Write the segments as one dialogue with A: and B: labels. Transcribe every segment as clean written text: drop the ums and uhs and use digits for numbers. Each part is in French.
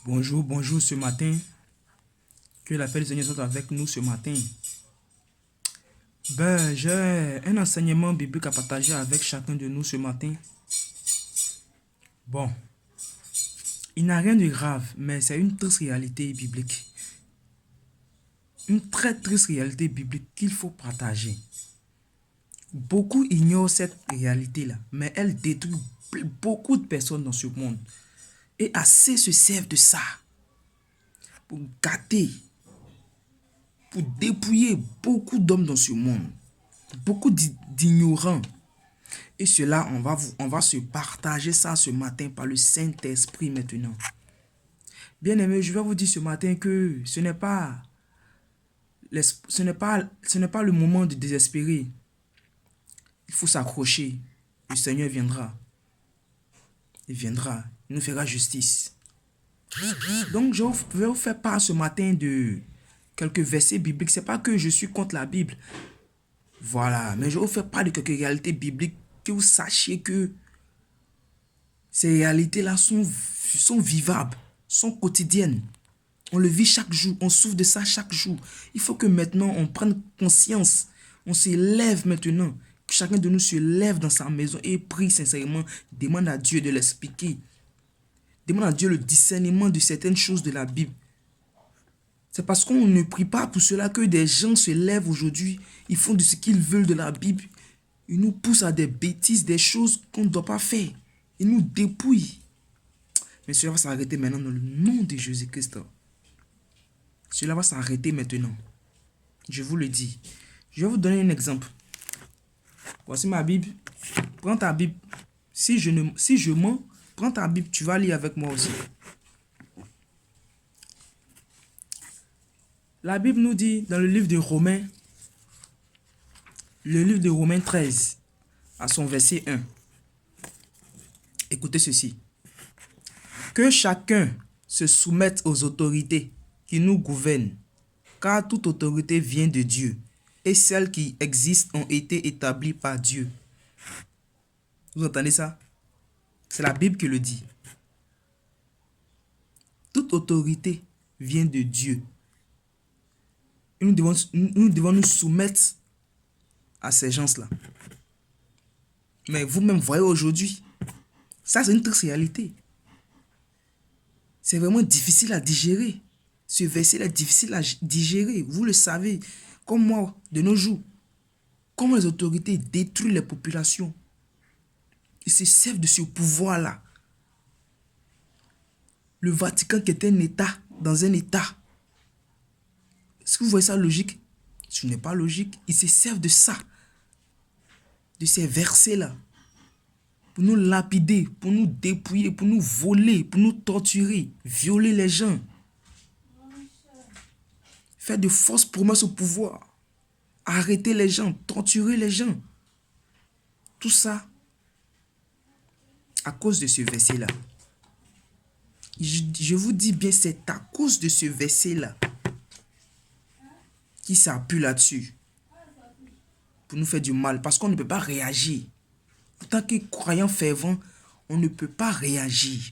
A: Bonjour, bonjour ce matin. Que la paix du Seigneur soit avec nous ce matin. J'ai un enseignement biblique à partager avec chacun de nous ce matin. Bon, il n'y a rien de grave, mais c'est une triste réalité biblique. Une très triste réalité biblique qu'il faut partager. Beaucoup ignorent cette réalité-là, mais elle détruit beaucoup de personnes dans ce monde. Et assez se servent de ça pour gâter, pour dépouiller beaucoup d'hommes dans ce monde. Beaucoup d'ignorants. Et cela, on va se partager ça ce matin par le Saint-Esprit maintenant. Bien-aimés, je vais vous dire ce matin que ce n'est pas le moment de désespérer. Il faut s'accrocher. Le Seigneur viendra. Il viendra. Il nous fera justice. Donc, je vais vous faire part ce matin de quelques versets bibliques. Ce n'est pas que je suis contre la Bible. Voilà. Mais je vais vous faire part de quelques réalités bibliques que vous sachiez que ces réalités-là sont vivables, sont quotidiennes. On le vit chaque jour, on souffre de ça chaque jour. Il faut que maintenant on prenne conscience, on se lève maintenant, que chacun de nous se lève dans sa maison et prie sincèrement, demande à Dieu de l'expliquer. Demande à Dieu le discernement de certaines choses de la Bible. C'est parce qu'on ne prie pas pour cela que des gens se lèvent aujourd'hui, ils font de ce qu'ils veulent de la Bible. Ils nous poussent à des bêtises, des choses qu'on ne doit pas faire. Ils nous dépouillent. Mais cela va s'arrêter maintenant dans le nom de Jésus-Christ. Cela va s'arrêter maintenant. Je vous le dis. Je vais vous donner un exemple. Voici ma Bible. Prends ta Bible. Si je mens, prends ta Bible. Tu vas lire avec moi aussi. La Bible nous dit dans le livre de Romains, le livre de Romains 13, à son verset 1. Écoutez ceci. Que chacun se soumette aux autorités qui nous gouvernent, car toute autorité vient de Dieu, et celles qui existent ont été établies par Dieu. Vous entendez ça? C'est la Bible qui le dit. Toute autorité vient de Dieu. Et nous devons nous soumettre à ces gens-là. Mais vous-même voyez aujourd'hui, ça c'est une triste réalité. C'est vraiment difficile à digérer. Ce verset-là est difficile à digérer. Vous le savez, comme moi, de nos jours. Comment les autorités détruisent les populations. Ils se servent de ce pouvoir-là. Le Vatican qui est un État, dans un État. Est-ce que vous voyez ça logique? Ce n'est pas logique. Ils se servent de ça. De ces versets-là. Pour nous lapider, pour nous dépouiller, pour nous voler, pour nous torturer, violer les gens. Faire de fausses promesses au pouvoir. Arrêter les gens, torturer les gens. Tout ça à cause de ce verset-là. Je vous dis bien, c'est à cause de ce verset-là qui s'appuie là-dessus pour nous faire du mal, parce qu'on ne peut pas réagir. En tant que croyant fervent, on ne peut pas réagir.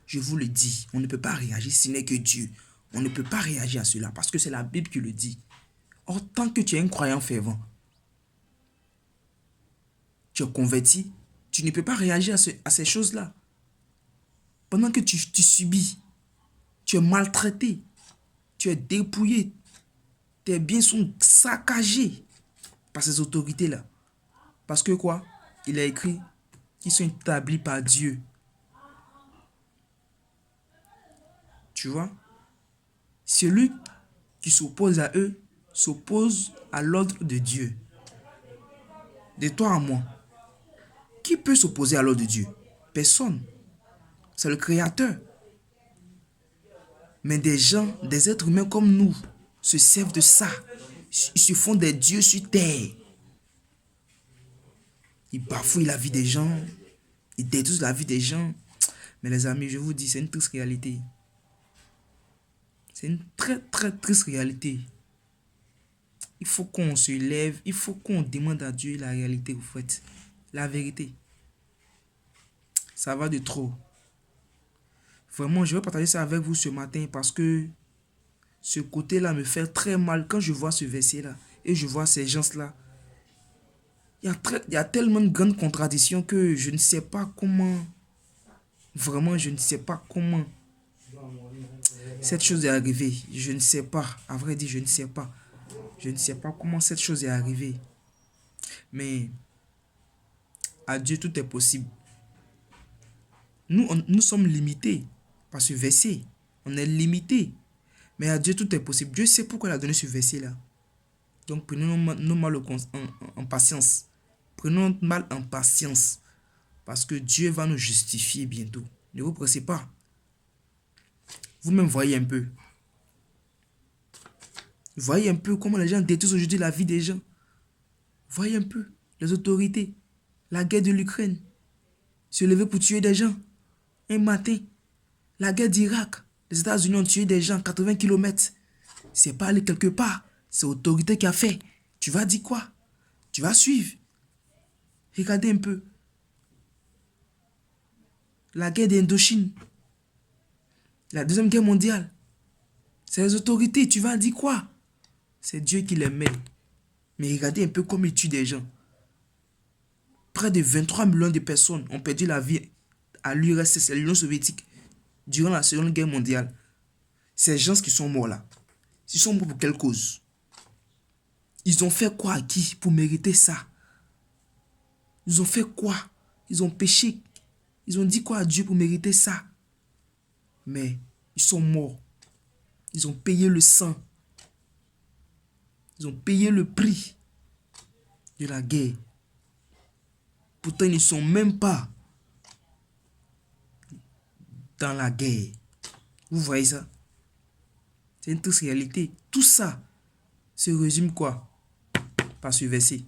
A: Je vous le dis, on ne peut pas réagir, ce n'est que Dieu. On ne peut pas réagir à cela, parce que c'est la Bible qui le dit. En tant que tu es un croyant fervent, tu es converti, tu ne peux pas réagir à ces choses-là. Pendant que tu subis, tu es maltraité, tu es dépouillé, tes biens sont saccagés par ces autorités-là. Parce que quoi? Il a écrit qu'ils sont établis par Dieu. Tu vois? Celui qui s'oppose à eux s'oppose à l'ordre de Dieu. De toi à moi. Qui peut s'opposer à l'ordre de Dieu? Personne. C'est le Créateur. Mais des gens, des êtres humains comme nous, se servent de ça. Ils se font des dieux sur terre. Ils bafouillent la vie des gens. Ils détruisent la vie des gens. Mais les amis, je vous dis, c'est une triste réalité. C'est une très très triste réalité. Il faut qu'on se lève. Il faut qu'on demande à Dieu la réalité, vous faites. La vérité. Ça va de trop. Vraiment, je vais partager ça avec vous ce matin parce que ce côté-là me fait très mal quand je vois ce verset-là et je vois ces gens-là. Il y a tellement de grandes contradictions que je ne sais pas comment, vraiment, je ne sais pas comment cette chose est arrivée. Je ne sais pas, à vrai dire, je ne sais pas. Je ne sais pas comment cette chose est arrivée. Mais à Dieu, tout est possible. Nous sommes limités par ce verset. On est limité. Mais à Dieu, tout est possible. Dieu sait pourquoi il a donné ce verset-là. Donc, prenons nos mal en patience. Prenons notre mal en patience. Parce que Dieu va nous justifier bientôt. Ne vous pressez pas. Vous-même voyez un peu. Voyez un peu comment les gens détruisent aujourd'hui la vie des gens. Voyez un peu les autorités. La guerre de l'Ukraine. Se lever pour tuer des gens. Un matin. La guerre d'Irak. Les États-Unis ont tué des gens 80 km. C'est pas aller quelque part. C'est l'autorité qui a fait. Tu vas dire quoi? Tu vas suivre. Regardez un peu. La guerre d'Indochine. La deuxième guerre mondiale. C'est les autorités. Tu vas dire quoi? C'est Dieu qui les met. Mais regardez un peu comme ils tuent des gens. Près de 23 millions de personnes ont perdu la vie à l'URSS, à l'Union soviétique, durant la Seconde Guerre mondiale. Ces gens qui sont morts là, ils sont morts pour quelle cause? Ils ont fait quoi à qui pour mériter ça? Ils ont fait quoi? Ils ont péché. Ils ont dit quoi à Dieu pour mériter ça? Mais ils sont morts. Ils ont payé le sang. Ils ont payé le prix de la guerre. Pourtant, ils ne sont même pas dans la guerre. Vous voyez ça? C'est une triste réalité. Tout ça se résume quoi? Par ce verset.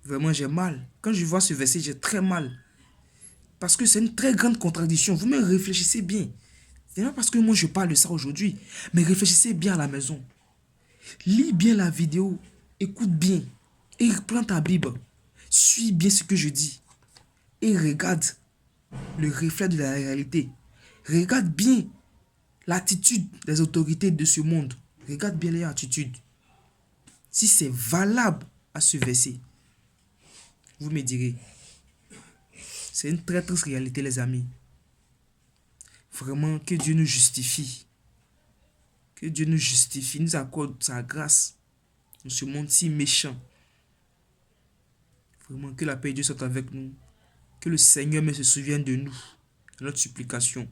A: Vraiment, j'ai mal. Quand je vois ce verset, j'ai très mal. Parce que c'est une très grande contradiction. Vous-même réfléchissez bien. C'est pas parce que moi je parle de ça aujourd'hui. Mais réfléchissez bien à la maison. Lis bien la vidéo. Écoute bien. Et prends ta Bible. Suis bien ce que je dis. Et regarde le reflet de la réalité. Regarde bien l'attitude des autorités de ce monde. Regarde bien leur attitude. Si c'est valable à ce verset, vous me direz. C'est une très triste réalité, les amis. Vraiment, que Dieu nous justifie. Que Dieu nous justifie, nous accorde sa grâce dans ce monde si méchant. Vraiment, que la paix de Dieu soit avec nous. Que le Seigneur me se souvienne de nous, de notre supplication.